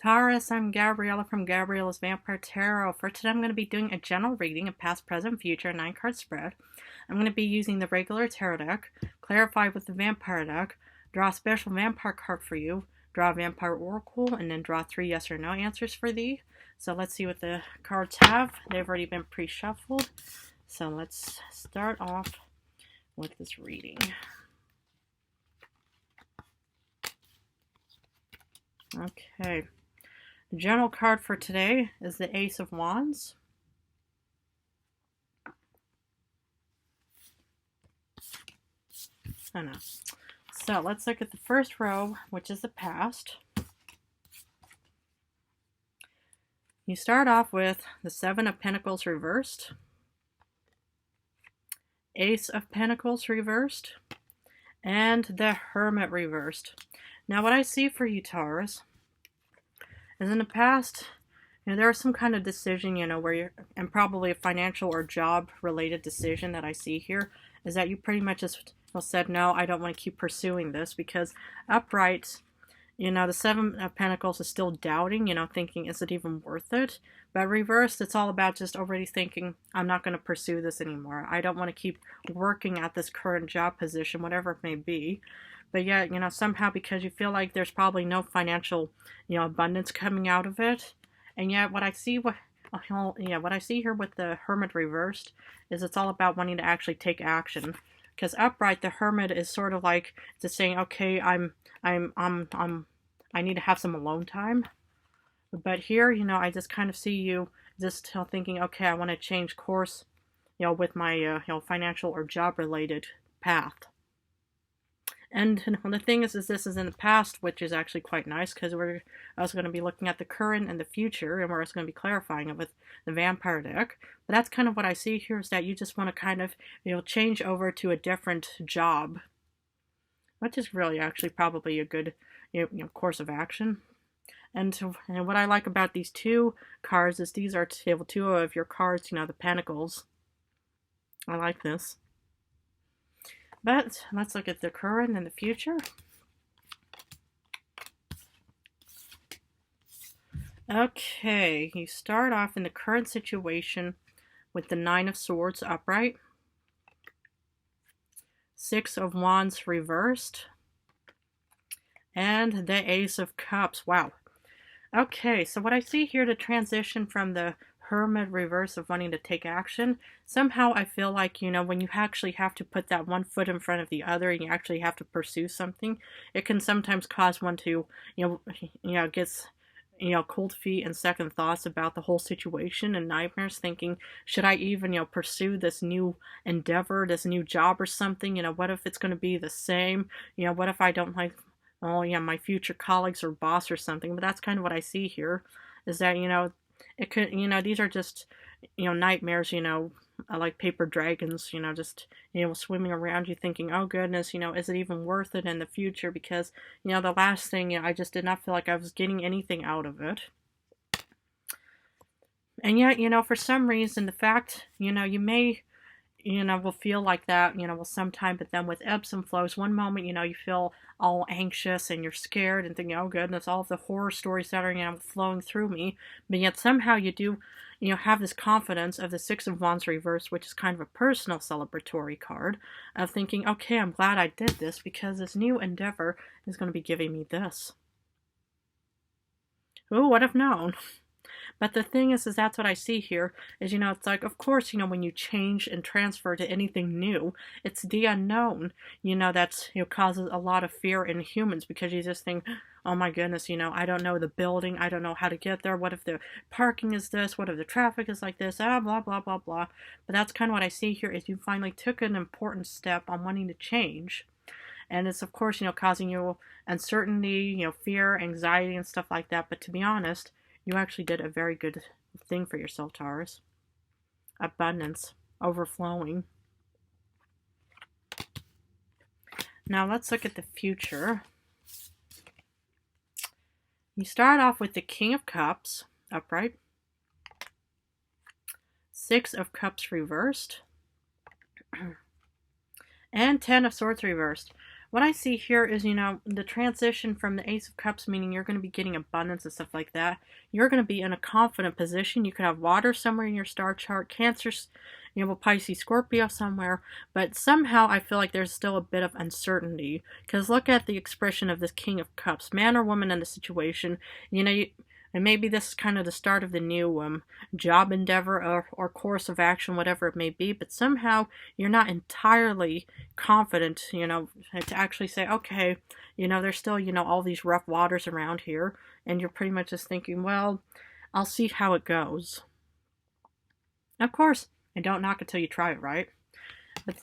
Taurus, I'm Gabriella from Gabriella's Vampire Tarot. For today, I'm going to be doing a general reading of past, present, future, 9-card spread. I'm going to be using the regular tarot deck, clarify with the vampire deck, draw a special vampire card for you, draw a vampire oracle, and then draw 3 yes or no answers for thee. So let's see what the cards have. They've already been pre-shuffled. So let's start off with this reading. Okay. The general card for today is the Ace of Wands. Oh no. So let's look at the first row, which is the past. You start off with the Seven of Pentacles reversed, Ace of Pentacles reversed, and the Hermit reversed. Now what I see for you, Taurus, is in the past, there was some kind of decision, where you're, and probably a financial or job related decision that I see here, is that you pretty much just said, no, I don't want to keep pursuing this, because upright, the Seven of Pentacles is still doubting, thinking, is it even worth it? But reversed, it's all about just already thinking, I'm not going to pursue this anymore. I don't want to keep working at this current job position, whatever it may be. But yet, somehow because you feel like there's probably no financial, abundance coming out of it. And yet what I see what I see here with the Hermit reversed is it's all about wanting to actually take action. Because upright, the Hermit is sort of like just saying, okay, I need to have some alone time. But here, I just kind of see you just thinking, okay, I want to change course, with my, financial or job related path. And the thing is this is in the past, which is actually quite nice, because we're also going to be looking at the current and the future, and we're also going to be clarifying it with the vampire deck. But that's kind of what I see here, is that you just want to kind of, change over to a different job, which is really actually probably a good, course of action. And what I like about these two cards is these are two of your cards, the Pentacles. I like this. But let's look at the current and the future. Okay, you start off in the current situation with the Nine of Swords upright, Six of Wands reversed, and the Ace of Cups. Wow. Okay, so what I see here, to transition from the Hermit reverse of wanting to take action, somehow I feel like, when you actually have to put that one foot in front of the other and you actually have to pursue something, it can sometimes cause one to, gets, cold feet and second thoughts about the whole situation and nightmares, thinking, should I even, pursue this new endeavor, this new job or something? What if it's going to be the same? What if I don't like, my future colleagues or boss or something? But that's kind of what I see here, is that, it could, these are just, nightmares, like paper dragons, just, swimming around you thinking, oh goodness, is it even worth it in the future? Because, the last thing, I just did not feel like I was getting anything out of it. And yet, for some reason, the fact, you may, will feel like that, well, sometime, but then with ebbs and flows, one moment, you feel all anxious and you're scared and thinking, oh goodness, all of the horror stories that are, flowing through me, but yet somehow you do, have this confidence of the Six of Wands reversed, which is kind of a personal celebratory card, of thinking, okay, I'm glad I did this, because this new endeavor is going to be giving me this. Who would have known? But the thing is that's what I see here, is, it's like, of course, when you change and transfer to anything new, it's the unknown, that's, causes a lot of fear in humans, because you just think, oh my goodness, I don't know the building, I don't know how to get there, what if the parking is this, what if the traffic is like this, blah, blah, blah, blah. But that's kind of what I see here, is you finally took an important step on wanting to change. And it's, of course, causing you uncertainty, fear, anxiety, and stuff like that. But to be honest, you actually did a very good thing for yourself, Taurus. Abundance, overflowing. Now let's look at the future. You start off with the King of Cups, upright. Six of Cups reversed. And Ten of Swords reversed. what I see here is, the transition from the Ace of Cups, meaning you're going to be getting abundance and stuff like that. You're going to be in a confident position. You could have water somewhere in your star chart, Cancer, you have a Pisces, Scorpio somewhere, but somehow I feel like there's still a bit of uncertainty. Because look at the expression of this King of Cups, man or woman in the situation. And maybe this is kind of the start of the new job endeavor or course of action, whatever it may be. But somehow you're not entirely confident, to actually say, okay, there's still, all these rough waters around here. And you're pretty much just thinking, well, I'll see how it goes. Of course, and don't knock it till you try it, right? But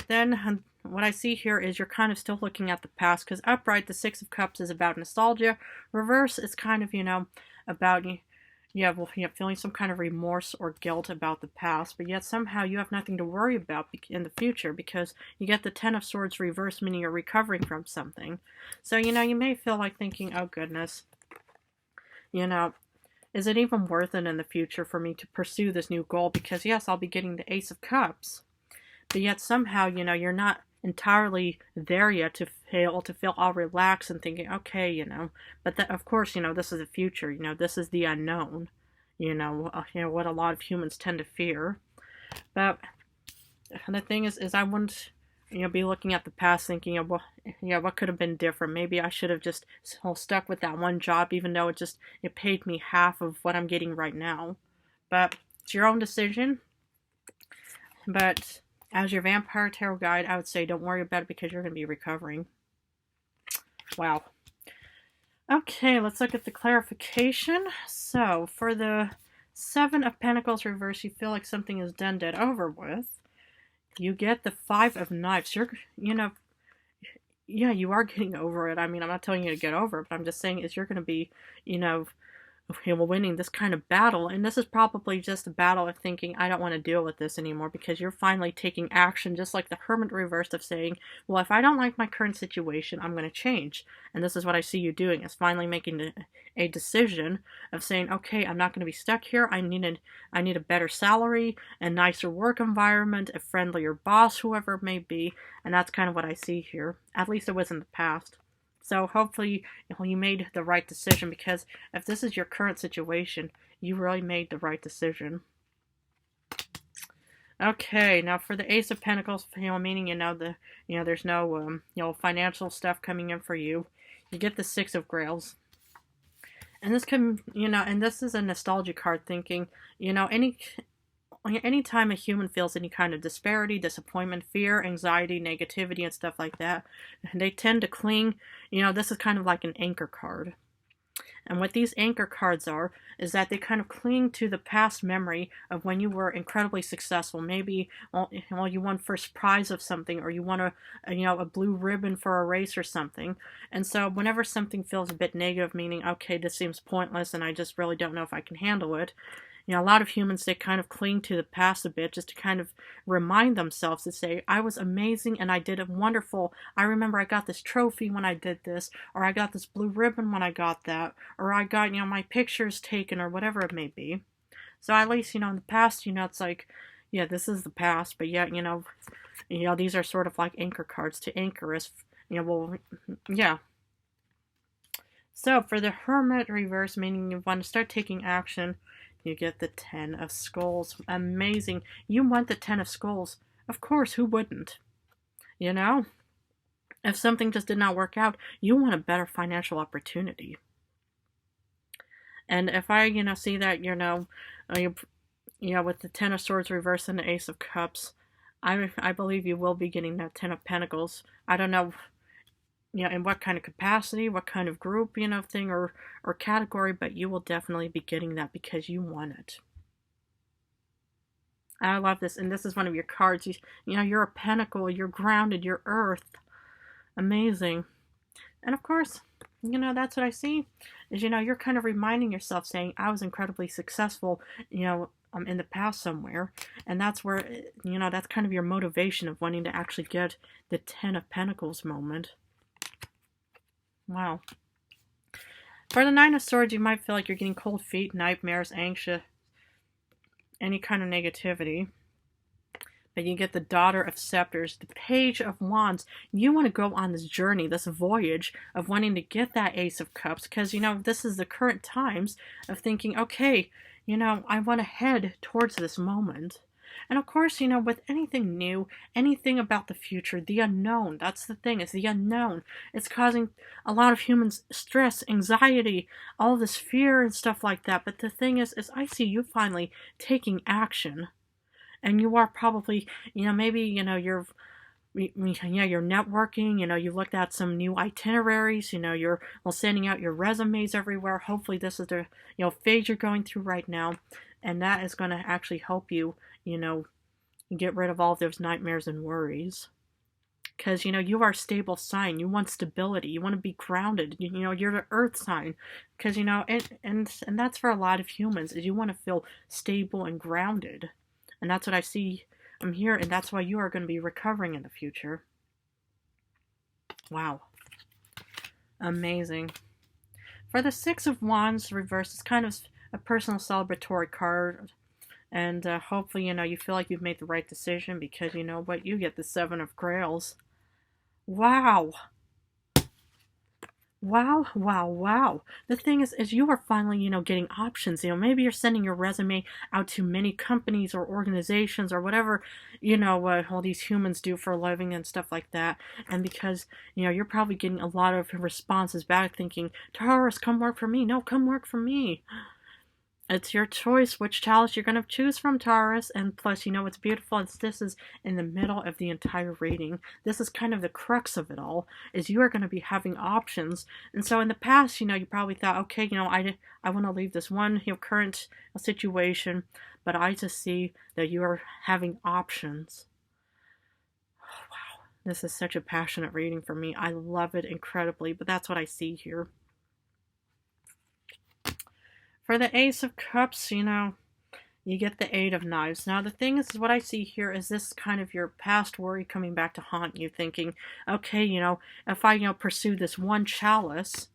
then what I see here is you're kind of still looking at the past, because upright, the Six of Cups is about nostalgia. Reverse is kind of, about feeling some kind of remorse or guilt about the past, but yet somehow you have nothing to worry about in the future, because you get the Ten of Swords reverse, meaning you're recovering from something. So, you may feel like thinking, oh goodness, is it even worth it in the future for me to pursue this new goal? Because yes, I'll be getting the Ace of Cups, but yet somehow, you're not entirely there yet to feel all relaxed and thinking, okay, but that, of course, this is the future, this is the unknown, what a lot of humans tend to fear. But the thing is I wouldn't, be looking at the past thinking of, well, what could have been different? Maybe I should have just stuck with that one job, even though it paid me half of what I'm getting right now. But it's your own decision. But as your Vampire Tarot guide, I would say don't worry about it, because you're going to be recovering. Wow. Okay, let's look at the clarification. So, for the Seven of Pentacles reverse, you feel like something is done, dead, over with. You get the Five of Knives. You're, yeah, you are getting over it. I mean, I'm not telling you to get over it, but I'm just saying is you're going to be, winning this kind of battle. And this is probably just a battle of thinking, I don't want to deal with this anymore, because you're finally taking action, just like the Hermit reverse of saying, well, if I don't like my current situation, I'm going to change. And this is what I see you doing, is finally making a decision of saying, okay, I'm not going to be stuck here. I need a better salary, a nicer work environment, a friendlier boss, whoever it may be. And that's kind of what I see here. At least it was in the past. So hopefully you made the right decision, because if this is your current situation, you really made the right decision. Okay, now for the Ace of Pentacles, meaning there's no financial stuff coming in for you. You get the Six of Grails. And this can, and this is a nostalgia card, thinking, anytime a human feels any kind of disparity, disappointment, fear, anxiety, negativity, and stuff like that, they tend to cling. This is kind of like an anchor card. And what these anchor cards are is that they kind of cling to the past memory of when you were incredibly successful. Maybe you won first prize of something, or you won a blue ribbon for a race or something. And so whenever something feels a bit negative, meaning, okay, this seems pointless and I just really don't know if I can handle it, a lot of humans, they kind of cling to the past a bit, just to kind of remind themselves to say, I was amazing and I did it wonderful. I remember I got this trophy when I did this, or I got this blue ribbon when I got that, or I got, my pictures taken, or whatever it may be. So at least, in the past, it's like, yeah, this is the past, but yet, these are sort of like anchor cards to anchor us, well, yeah. So for the Hermit reverse, meaning you want to start taking action, you get the Ten of Skulls. Amazing. You want the Ten of Skulls. Of course, who wouldn't? If something just did not work out, you want a better financial opportunity. And if I, see that, with the Ten of Swords reverse and the Ace of Cups, I believe you will be getting that Ten of Pentacles. I don't know, in what kind of capacity, what kind of group, thing or category, but you will definitely be getting that because you want it. I love this, and this is one of your cards. You're a pentacle, you're grounded, you're earth. Amazing. And of course, that's what I see, is, you're kind of reminding yourself, saying, I was incredibly successful, in the past somewhere. And that's where, that's kind of your motivation of wanting to actually get the Ten of Pentacles moment. Wow. For the Nine of Swords, you might feel like you're getting cold feet, nightmares, anxious, any kind of negativity. But you get the Daughter of Scepters, the Page of Wands. You want to go on this journey, this voyage of wanting to get that Ace of Cups, because, this is the current times of thinking, okay, I want to head towards this moment. And of course, with anything new, anything about the future, the unknown, that's the thing, it's the unknown. It's causing a lot of humans stress, anxiety, all this fear and stuff like that. But the thing is I see you finally taking action. And you are probably, maybe, you're networking, you looked at some new itineraries, you're sending out your resumes everywhere. Hopefully this is the, phase you're going through right now. And that is going to actually help you, get rid of all of those nightmares and worries. Because, you are a stable sign. You want stability. You want to be grounded. You're the earth sign. Because, and that's for a lot of humans, is you want to feel stable and grounded. And that's what I see. I'm here, and that's why you are going to be recovering in the future. Wow. Amazing. For the Six of Wands reverse, it's kind of a personal celebratory card. And hopefully, you feel like you've made the right decision, because you know what? You get the Seven of Grails. Wow. Wow, wow, wow. The thing is you are finally, getting options. Maybe you're sending your resume out to many companies or organizations or whatever, all these humans do for a living and stuff like that. And because, you're probably getting a lot of responses back thinking, Taurus, come work for me. No, come work for me. It's your choice which chalice you're going to choose from, Taurus. And plus, what's beautiful is this is in the middle of the entire reading. This is kind of the crux of it all, is you are going to be having options. And so in the past, you probably thought, okay, I want to leave this one current situation, but I just see that you are having options. Oh, wow. This is such a passionate reading for me. I love it incredibly, but that's what I see here. For the Ace of Cups, you get the Eight of Knives. Now, the thing is, what I see here is this kind of your past worry coming back to haunt you, thinking, okay, if I, pursue this one chalice,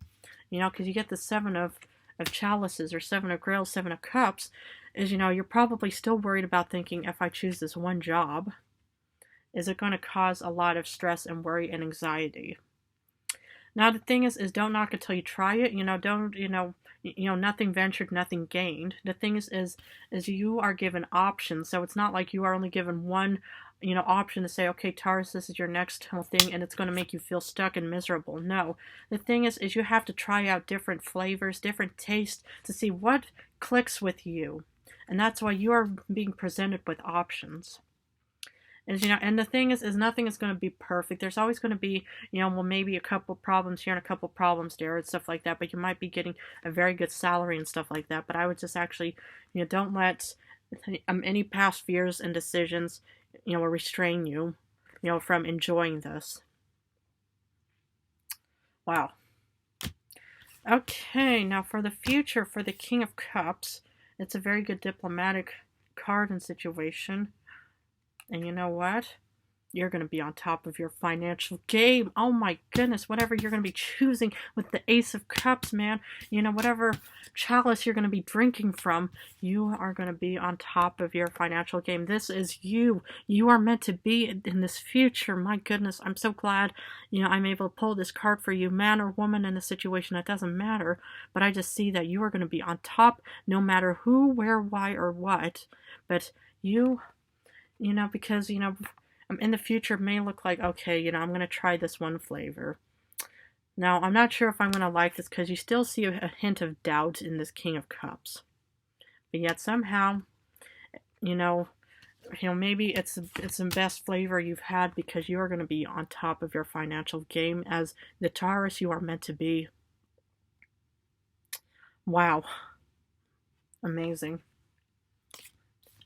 because you get the Seven of Chalices, or Seven of Grails, Seven of Cups, is, you're probably still worried about thinking, if I choose this one job, is it going to cause a lot of stress and worry and anxiety? Now, the thing is don't knock until you try it. Don't, nothing ventured, nothing gained. The thing is you are given options. So it's not like you are only given one, option to say, okay, Taurus, this is your next thing, and it's going to make you feel stuck and miserable. No. The thing is you have to try out different flavors, different tastes to see what clicks with you. And that's why you are being presented with options. And the thing is nothing is going to be perfect. There's always going to be, maybe a couple problems here and a couple problems there and stuff like that. But you might be getting a very good salary and stuff like that. But I would just actually, don't let any past fears and decisions, restrain you, from enjoying this. Wow. Okay, now for the future, for the King of Cups, it's a very good diplomatic card and situation. And you know what? You're going to be on top of your financial game. Oh my goodness, whatever you're going to be choosing with the Ace of Cups, man. Whatever chalice you're going to be drinking from, you are going to be on top of your financial game. This is you. You are meant to be in this future. My goodness, I'm so glad, I'm able to pull this card for you, man or woman in the situation. It doesn't matter. But I just see that you are going to be on top no matter who, where, why, or what. But you... because, in the future it may look like, okay, I'm going to try this one flavor. Now, I'm not sure if I'm going to like this because you still see a hint of doubt in this King of Cups. But yet somehow, maybe it's the best flavor you've had because you are going to be on top of your financial game as the Taurus you are meant to be. Wow. Amazing.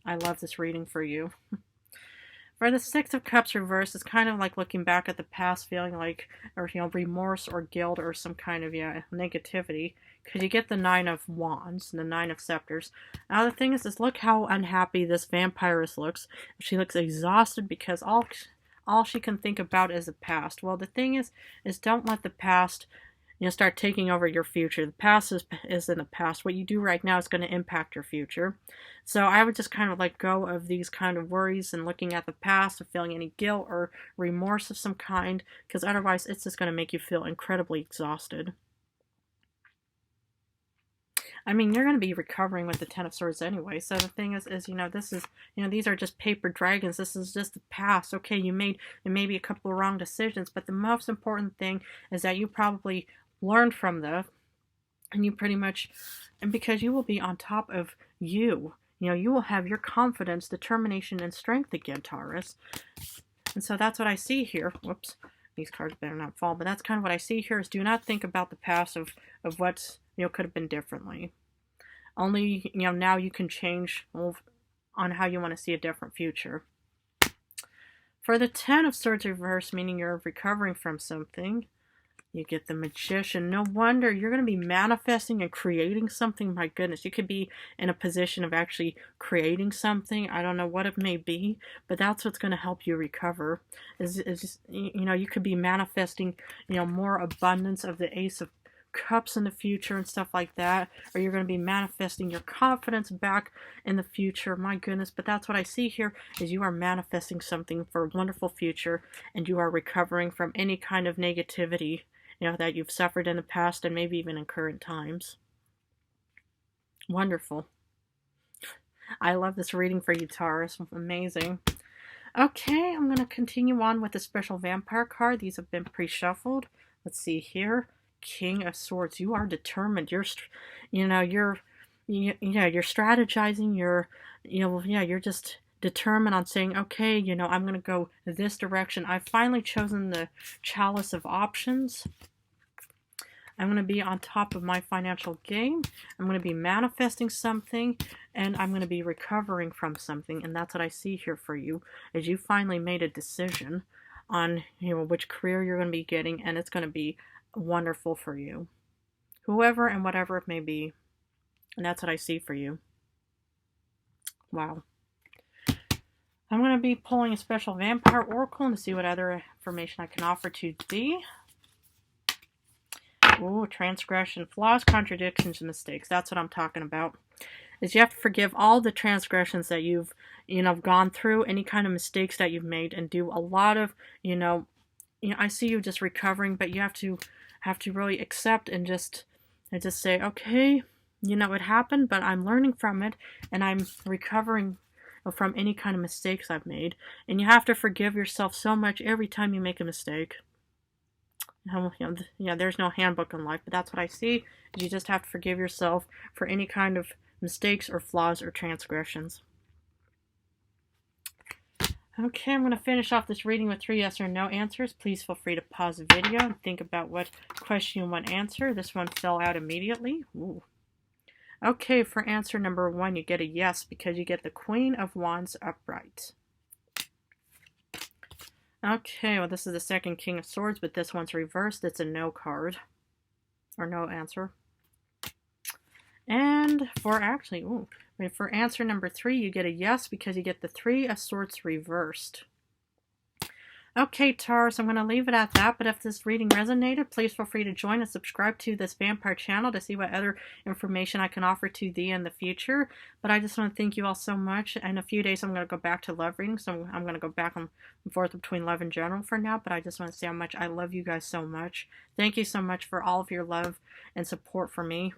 I love this reading for you. For the Six of Cups reverse, it's kind of like looking back at the past, feeling like, or remorse or guilt or some kind of negativity. Because you get the Nine of Wands and the Nine of Scepters. Now the thing is look how unhappy this vampiress looks. She looks exhausted because all she can think about is the past. Well, the thing is don't let the past, start taking over your future. The past is in the past. What you do right now is going to impact your future. So I would just kind of let go of these kind of worries and looking at the past or feeling any guilt or remorse of some kind, because otherwise it's just going to make you feel incredibly exhausted. I mean, you're going to be recovering with the Ten of Swords anyway. So the thing is, this is, these are just paper dragons. This is just the past. Okay, you made maybe a couple of wrong decisions, but the most important thing is that you probably learned from them, and you pretty much, and because you will be on top of you. You will have your confidence, determination, and strength again, Taurus. And so that's what I see here. Whoops. These cards better not fall, but that's kind of what I see here is do not think about the past of what's, could have been differently. Only, now you can change on how you want to see a different future. For the Ten of Swords reverse, meaning you're recovering from something, you get the Magician. No wonder you're going to be manifesting and creating something. My goodness, you could be in a position of actually creating something. I don't know what it may be, but that's what's going to help you recover. Is just, you could be manifesting, more abundance of the Ace of Cups in the future and stuff like that, or you're going to be manifesting your confidence back in the future. My goodness, but that's what I see here is you are manifesting something for a wonderful future, and you are recovering from any kind of negativity that you've suffered in the past and maybe even in current times. Wonderful. I love this reading for you, Taurus. Amazing. Okay, I'm going to continue on with the special vampire card. These have been pre-shuffled. Let's see here. King of Swords. You are determined. You're strategizing. You're just determined on saying, okay, I'm going to go this direction. I've finally chosen the chalice of options. I'm going to be on top of my financial game. I'm going to be manifesting something, and I'm going to be recovering from something. And that's what I see here for you, is you finally made a decision on, which career you're going to be getting, and it's going to be wonderful for you, whoever and whatever it may be. And that's what I see for you. Wow. I'm going to be pulling a special vampire oracle to see what other information I can offer to thee. Ooh, transgression, flaws, contradictions, and mistakes. That's what I'm talking about. Is you have to forgive all the transgressions that you've gone through, any kind of mistakes that you've made, and do a lot of I see you just recovering, but you have to really accept and just say, okay, it happened, but I'm learning from it, and I'm recovering from any kind of mistakes I've made. And you have to forgive yourself so much every time you make a mistake. There's no handbook in life, but that's what I see. You just have to forgive yourself for any kind of mistakes or flaws or transgressions. Okay, I'm going to finish off this reading with 3 yes or no answers. Please feel free to pause the video and think about what question you want to answer. This one fell out immediately. Ooh. Okay, for answer number 1, you get a yes because you get the Queen of Wands upright. Okay, well, this is the second King of Swords, but this one's reversed. It's a no card, or no answer. And for answer number 3, you get a yes because you get the 3 of Swords reversed. Okay, Taurus, I'm going to leave it at that, but if this reading resonated, please feel free to join and subscribe to this vampire channel to see what other information I can offer to thee in the future. But I just want to thank you all so much. In a few days, I'm going to go back to love readings, so I'm going to go back and forth between love and general for now, but I just want to say how much I love you guys so much. Thank you so much for all of your love and support for me.